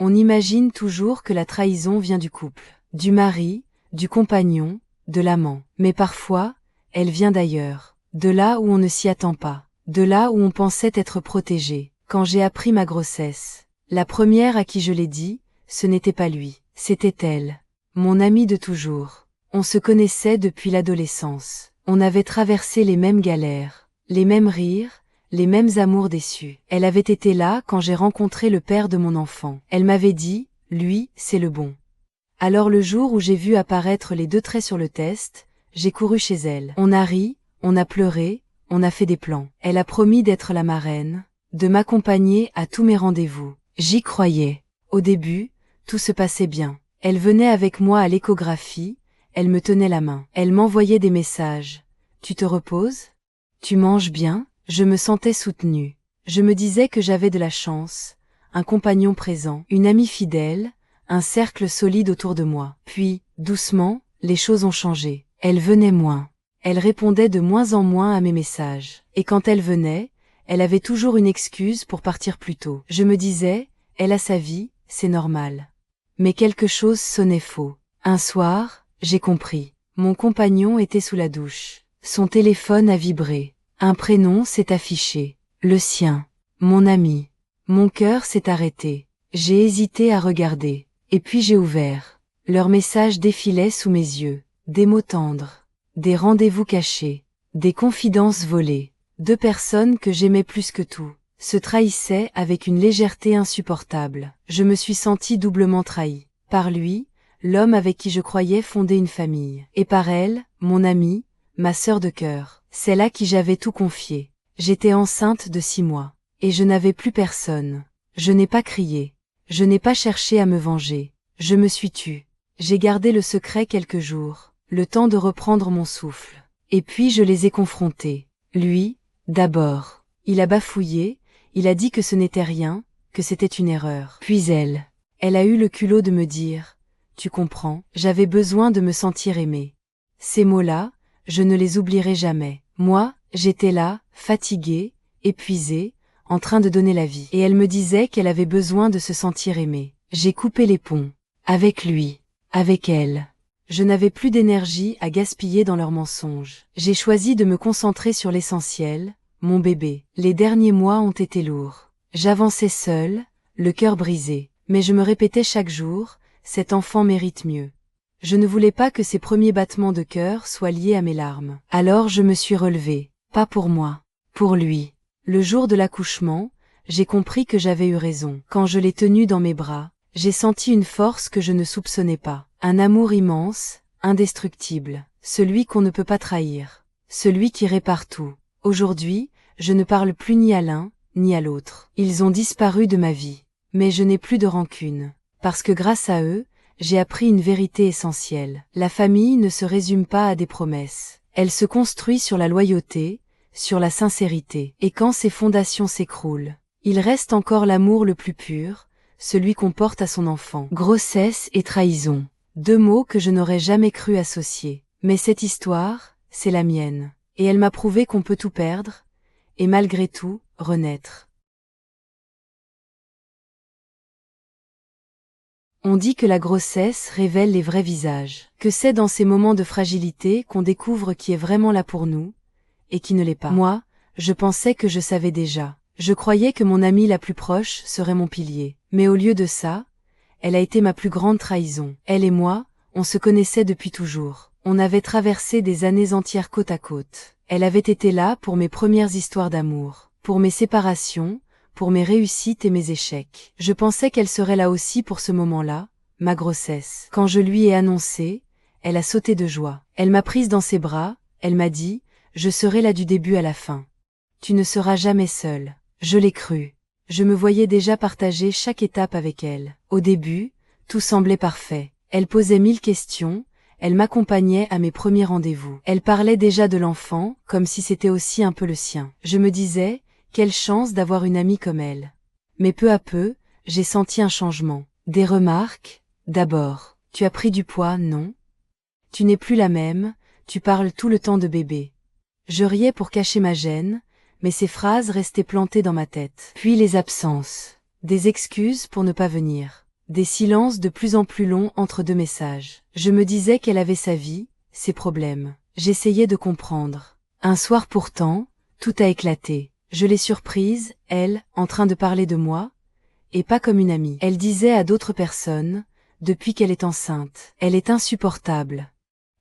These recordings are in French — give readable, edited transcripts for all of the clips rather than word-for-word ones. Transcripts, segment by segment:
On imagine toujours que la trahison vient du couple, du mari, du compagnon, de l'amant. Mais parfois, elle vient d'ailleurs, de là où on ne s'y attend pas, de là où on pensait être protégé. Quand j'ai appris ma grossesse, la première à qui je l'ai dit, ce n'était pas lui, c'était elle, mon amie de toujours. On se connaissait depuis l'adolescence. On avait traversé les mêmes galères, les mêmes rires, les mêmes amours déçus. Elle avait été là quand j'ai rencontré le père de mon enfant. Elle m'avait dit, lui, c'est le bon. Alors le jour où j'ai vu apparaître les 2 traits sur le test, j'ai couru chez elle. On a ri, on a pleuré, on a fait des plans. Elle a promis d'être la marraine, de m'accompagner à tous mes rendez-vous. J'y croyais. Au début, tout se passait bien. Elle venait avec moi à l'échographie, elle me tenait la main. Elle m'envoyait des messages. Tu te reposes? Tu manges bien? Je me sentais soutenue. Je me disais que j'avais de la chance, un compagnon présent, une amie fidèle, un cercle solide autour de moi. Puis, doucement, les choses ont changé. Elle venait moins. Elle répondait de moins en moins à mes messages. Et quand elle venait, elle avait toujours une excuse pour partir plus tôt. Je me disais, elle a sa vie, c'est normal. Mais quelque chose sonnait faux. Un soir, j'ai compris. Mon compagnon était sous la douche. Son téléphone a vibré. Un prénom s'est affiché. Le sien. Mon ami. Mon cœur s'est arrêté. J'ai hésité à regarder. Et puis j'ai ouvert. Leurs messages défilaient sous mes yeux. Des mots tendres. Des rendez-vous cachés. Des confidences volées. 2 personnes que j'aimais plus que tout se trahissaient avec une légèreté insupportable. Je me suis sentie doublement trahie. Par lui, l'homme avec qui je croyais fonder une famille. Et par elle, mon amie, ma sœur de cœur, celle à qui j'avais tout confié. J'étais enceinte de 6 mois. Et je n'avais plus personne. Je n'ai pas crié. Je n'ai pas cherché à me venger. Je me suis tue. J'ai gardé le secret quelques jours, le temps de reprendre mon souffle. Et puis je les ai confrontés. Lui, d'abord. Il a bafouillé, il a dit que ce n'était rien, que c'était une erreur. Puis elle a eu le culot de me dire, tu comprends, j'avais besoin de me sentir aimée. Ces mots-là, je ne les oublierai jamais. Moi, j'étais là, fatiguée, épuisée, en train de donner la vie. Et elle me disait qu'elle avait besoin de se sentir aimée. J'ai coupé les ponts. Avec lui. Avec elle. Je n'avais plus d'énergie à gaspiller dans leurs mensonges. J'ai choisi de me concentrer sur l'essentiel, mon bébé. Les derniers mois ont été lourds. J'avançais seule, le cœur brisé. Mais je me répétais chaque jour, cet enfant mérite mieux. Je ne voulais pas que ses premiers battements de cœur soient liés à mes larmes. Alors je me suis relevée. Pas pour moi. Pour lui. Le jour de l'accouchement, j'ai compris que j'avais eu raison. Quand je l'ai tenu dans mes bras, j'ai senti une force que je ne soupçonnais pas. Un amour immense, indestructible. Celui qu'on ne peut pas trahir. Celui qui répare tout. Aujourd'hui, je ne parle plus ni à l'un, ni à l'autre. Ils ont disparu de ma vie. Mais je n'ai plus de rancune. Parce que grâce à eux, j'ai appris une vérité essentielle. La famille ne se résume pas à des promesses. Elle se construit sur la loyauté, sur la sincérité. Et quand ces fondations s'écroulent, il reste encore l'amour le plus pur, celui qu'on porte à son enfant. Grossesse et trahison. 2 mots que je n'aurais jamais cru associer. Mais cette histoire, c'est la mienne. Et elle m'a prouvé qu'on peut tout perdre, et malgré tout, renaître. On dit que la grossesse révèle les vrais visages, que c'est dans ces moments de fragilité qu'on découvre qui est vraiment là pour nous, et qui ne l'est pas. Moi, je pensais que je savais déjà. Je croyais que mon amie la plus proche serait mon pilier. Mais au lieu de ça, elle a été ma plus grande trahison. Elle et moi, on se connaissait depuis toujours. On avait traversé des années entières côte à côte. Elle avait été là pour mes premières histoires d'amour, pour mes séparations, pour mes réussites et mes échecs. Je pensais qu'elle serait là aussi pour ce moment-là, ma grossesse. Quand je lui ai annoncé, elle a sauté de joie. Elle m'a prise dans ses bras, elle m'a dit, je serai là du début à la fin. Tu ne seras jamais seule. Je l'ai cru. Je me voyais déjà partager chaque étape avec elle. Au début, tout semblait parfait. Elle posait 1000 questions, elle m'accompagnait à mes premiers rendez-vous. Elle parlait déjà de l'enfant, comme si c'était aussi un peu le sien. Je me disais, quelle chance d'avoir une amie comme elle. Mais peu à peu, j'ai senti un changement. Des remarques, d'abord. Tu as pris du poids, non? Tu n'es plus la même, tu parles tout le temps de bébé. Je riais pour cacher ma gêne, mais ces phrases restaient plantées dans ma tête. Puis les absences. Des excuses pour ne pas venir. des silences de plus en plus longs entre deux messages. Je me disais qu'elle avait sa vie, ses problèmes. J'essayais de comprendre. Un soir pourtant, tout a éclaté. Je l'ai surprise, elle, en train de parler de moi, et pas comme une amie. Elle disait à d'autres personnes, depuis qu'elle est enceinte, elle est insupportable.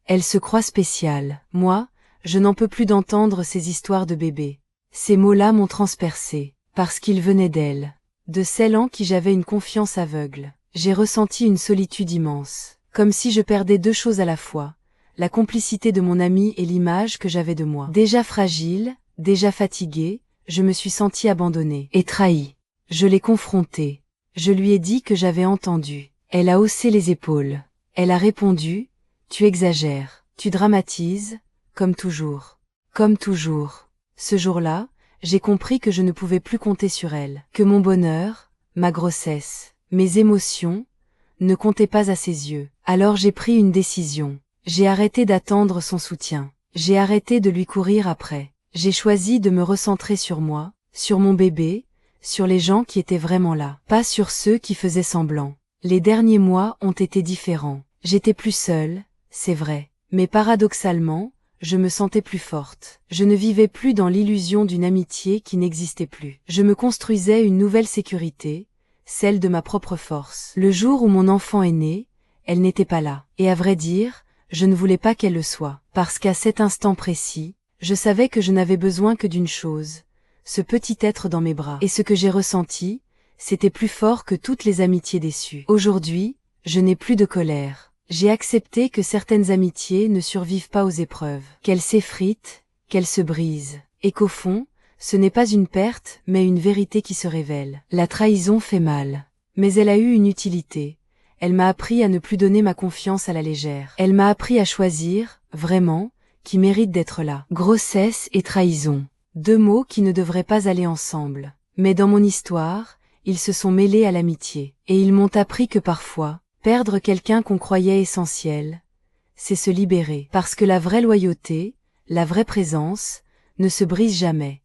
Elle se croit spéciale. Moi, je n'en peux plus d'entendre ces histoires de bébés. Ces mots-là m'ont transpercée, parce qu'ils venaient d'elle, de celle en qui j'avais une confiance aveugle. J'ai ressenti une solitude immense, comme si je perdais deux choses à la fois, la complicité de mon amie et l'image que j'avais de moi. Déjà fragile, déjà fatiguée, je me suis sentie abandonnée et trahie. Je l'ai confrontée. Je lui ai dit que j'avais entendu. Elle a haussé les épaules. Elle a répondu, « Tu exagères, tu dramatises, comme toujours. » Comme toujours. Ce jour-là, j'ai compris que je ne pouvais plus compter sur elle, que mon bonheur, ma grossesse, mes émotions, ne comptaient pas à ses yeux. Alors j'ai pris une décision. J'ai arrêté d'attendre son soutien. J'ai arrêté de lui courir après. J'ai choisi de me recentrer sur moi, sur mon bébé, sur les gens qui étaient vraiment là, pas sur ceux qui faisaient semblant. Les derniers mois ont été différents. J'étais plus seule, c'est vrai, mais paradoxalement, je me sentais plus forte. Je ne vivais plus dans l'illusion d'une amitié qui n'existait plus. Je me construisais une nouvelle sécurité, celle de ma propre force. Le jour où mon enfant est né, elle n'était pas là. Et à vrai dire, je ne voulais pas qu'elle le soit, parce qu'à cet instant précis, je savais que je n'avais besoin que d'une chose, ce petit être dans mes bras. Et ce que j'ai ressenti, c'était plus fort que toutes les amitiés déçues. Aujourd'hui, je n'ai plus de colère. J'ai accepté que certaines amitiés ne survivent pas aux épreuves, qu'elles s'effritent, qu'elles se brisent, et qu'au fond, ce n'est pas une perte, mais une vérité qui se révèle. La trahison fait mal, mais elle a eu une utilité. Elle m'a appris à ne plus donner ma confiance à la légère. Elle m'a appris à choisir, vraiment, qui mérite d'être là. Grossesse et trahison. Deux mots qui ne devraient pas aller ensemble. Mais dans mon histoire, ils se sont mêlés à l'amitié. Et ils m'ont appris que parfois, perdre quelqu'un qu'on croyait essentiel, c'est se libérer. Parce que la vraie loyauté, la vraie présence, ne se brise jamais.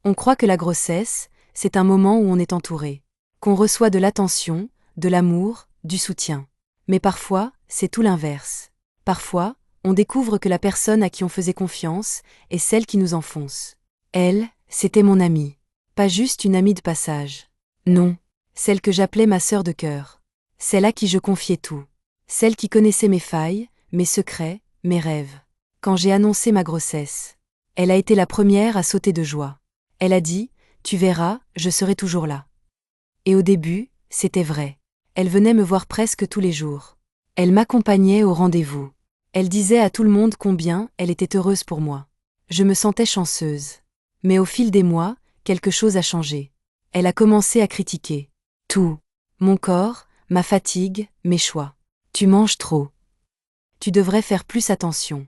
On croit que la grossesse, c'est un moment où on est entouré, qu'on reçoit de l'attention, de l'amour, du soutien. Mais parfois, c'est tout l'inverse. Parfois, on découvre que la personne à qui on faisait confiance est celle qui nous enfonce. Elle, c'était mon amie. Pas juste une amie de passage. Non, celle que j'appelais ma sœur de cœur. Celle à qui je confiais tout. Celle qui connaissait mes failles, mes secrets, mes rêves. Quand j'ai annoncé ma grossesse, elle a été la première à sauter de joie. Elle a dit, « Tu verras, je serai toujours là. » Et au début, c'était vrai. Elle venait me voir presque tous les jours. Elle m'accompagnait au rendez-vous. Elle disait à tout le monde combien elle était heureuse pour moi. Je me sentais chanceuse. Mais au fil des mois, quelque chose a changé. Elle a commencé à critiquer. Tout. Mon corps, ma fatigue, mes choix. Tu manges trop. Tu devrais faire plus attention.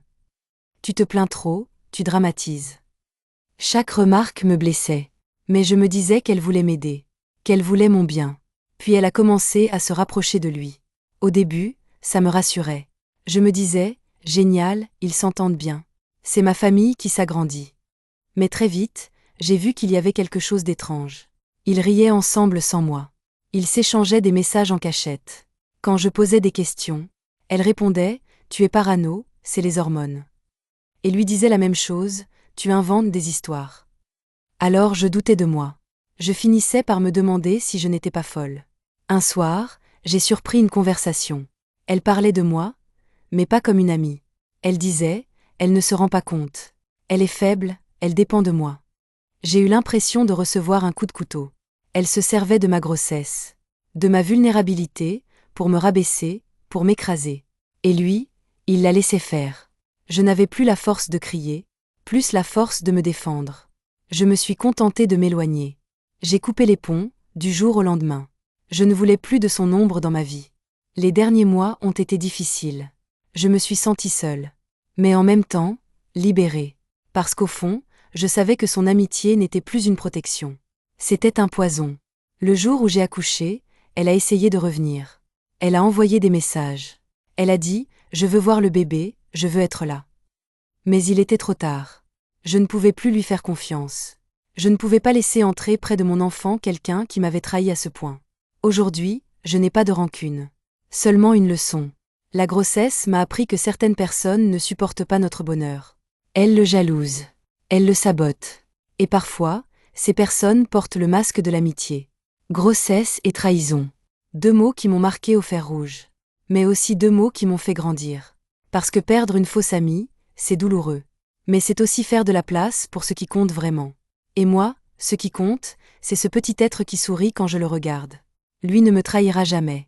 Tu te plains trop, tu dramatises. Chaque remarque me blessait. Mais je me disais qu'elle voulait m'aider. Qu'elle voulait mon bien. Puis elle a commencé à se rapprocher de lui. Au début, ça me rassurait. Je me disais, génial, ils s'entendent bien. C'est ma famille qui s'agrandit. Mais très vite, j'ai vu qu'il y avait quelque chose d'étrange. Ils riaient ensemble sans moi. Ils s'échangeaient des messages en cachette. Quand je posais des questions, elle répondait, « Tu es parano, c'est les hormones. » Et lui disait la même chose, « Tu inventes des histoires. » Alors je doutais de moi. Je finissais par me demander si je n'étais pas folle. Un soir, j'ai surpris une conversation. Elle parlait de moi, mais pas comme une amie. Elle disait, elle ne se rend pas compte. Elle est faible, elle dépend de moi. J'ai eu l'impression de recevoir un coup de couteau. Elle se servait de ma grossesse, de ma vulnérabilité, pour me rabaisser, pour m'écraser. Et lui, il la laissait faire. Je n'avais plus la force de crier, plus la force de me défendre. Je me suis contentée de m'éloigner. J'ai coupé les ponts, du jour au lendemain. Je ne voulais plus de son ombre dans ma vie. Les derniers mois ont été difficiles. Je me suis sentie seule. Mais en même temps, libérée. Parce qu'au fond, je savais que son amitié n'était plus une protection. C'était un poison. Le jour où j'ai accouché, elle a essayé de revenir. Elle a envoyé des messages. Elle a dit, « Je veux voir le bébé, je veux être là. » Mais il était trop tard. Je ne pouvais plus lui faire confiance. Je ne pouvais pas laisser entrer près de mon enfant quelqu'un qui m'avait trahi à ce point. Aujourd'hui, je n'ai pas de rancune. Seulement une leçon. La grossesse m'a appris que certaines personnes ne supportent pas notre bonheur. Elles le jalousent. Elles le sabotent. Et parfois, ces personnes portent le masque de l'amitié. Grossesse et trahison. Deux mots qui m'ont marqué au fer rouge. Mais aussi deux mots qui m'ont fait grandir. Parce que perdre une fausse amie, c'est douloureux. Mais c'est aussi faire de la place pour ce qui compte vraiment. Et moi, ce qui compte, c'est ce petit être qui sourit quand je le regarde. Lui ne me trahira jamais.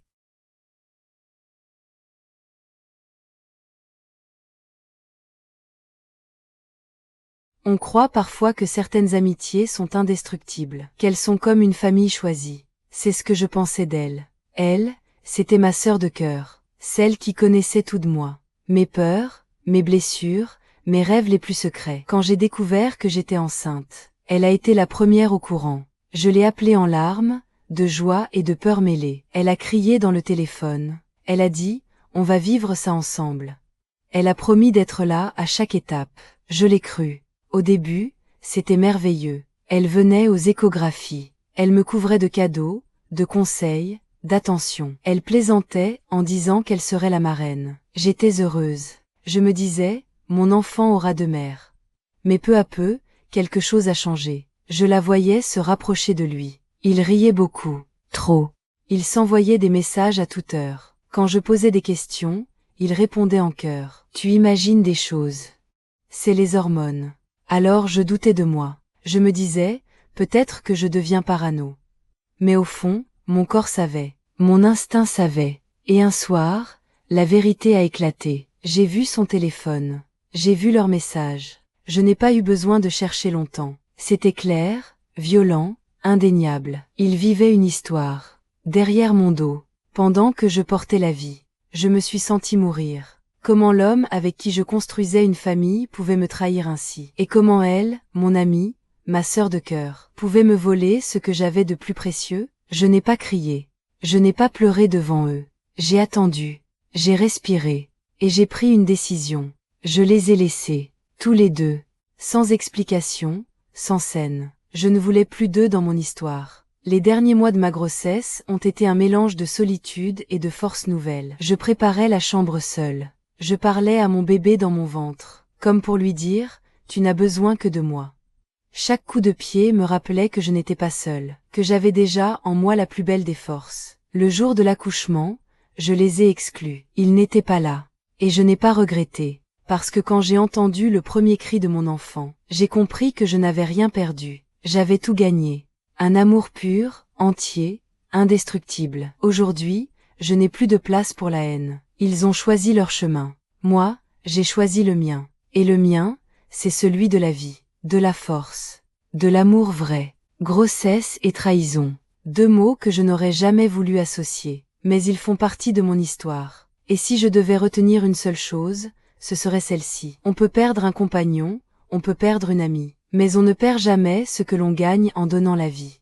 On croit parfois que certaines amitiés sont indestructibles, qu'elles sont comme une famille choisie. C'est ce que je pensais d'elle. Elle, c'était ma sœur de cœur, celle qui connaissait tout de moi. Mes peurs, mes blessures, mes rêves les plus secrets. Quand j'ai découvert que j'étais enceinte, elle a été la première au courant. Je l'ai appelée en larmes, de joie et de peur mêlées. Elle a crié dans le téléphone. Elle a dit, on va vivre ça ensemble. Elle a promis d'être là à chaque étape. Je l'ai cru. Au début, c'était merveilleux. Elle venait aux échographies. Elle me couvrait de cadeaux, de conseils, d'attention. Elle plaisantait en disant qu'elle serait la marraine. J'étais heureuse. Je me disais, mon enfant aura deux mères. Mais peu à peu, quelque chose a changé. Je la voyais se rapprocher de lui. Il riait beaucoup. Trop. Il s'envoyait des messages à toute heure. Quand je posais des questions, il répondait en chœur. Tu imagines des choses. C'est les hormones. Alors je doutais de moi. Je me disais, peut-être que je deviens parano. Mais au fond, mon corps savait. Mon instinct savait. Et un soir, la vérité a éclaté. J'ai vu son téléphone. J'ai vu leurs messages. Je n'ai pas eu besoin de chercher longtemps. C'était clair, violent, indéniable. Il vivait une histoire. Derrière mon dos. Pendant que je portais la vie. Je me suis senti mourir. Comment l'homme avec qui je construisais une famille pouvait me trahir ainsi. Et comment elle, mon amie, ma sœur de cœur, pouvait me voler ce que j'avais de plus précieux. Je n'ai pas crié. Je n'ai pas pleuré devant eux. J'ai attendu. J'ai respiré. Et j'ai pris une décision. Je les ai laissés. Tous les deux. Sans explication, sans scène. Je ne voulais plus d'eux dans mon histoire. Les derniers mois de ma grossesse ont été un mélange de solitude et de force nouvelle. Je préparais la chambre seule. Je parlais à mon bébé dans mon ventre, comme pour lui dire, tu n'as besoin que de moi. Chaque coup de pied me rappelait que je n'étais pas seule, que j'avais déjà en moi la plus belle des forces. Le jour de l'accouchement, je les ai exclus. Ils n'étaient pas là. Et je n'ai pas regretté, parce que quand j'ai entendu le premier cri de mon enfant, j'ai compris que je n'avais rien perdu. J'avais tout gagné. Un amour pur, entier, indestructible. Aujourd'hui, je n'ai plus de place pour la haine. Ils ont choisi leur chemin. Moi, j'ai choisi le mien. Et le mien, c'est celui de la vie, de la force, de l'amour vrai. Grossesse et trahison. Deux mots que je n'aurais jamais voulu associer. Mais ils font partie de mon histoire. Et si je devais retenir une seule chose, ce serait celle-ci. On peut perdre un compagnon, on peut perdre une amie. Mais on ne perd jamais ce que l'on gagne en donnant la vie.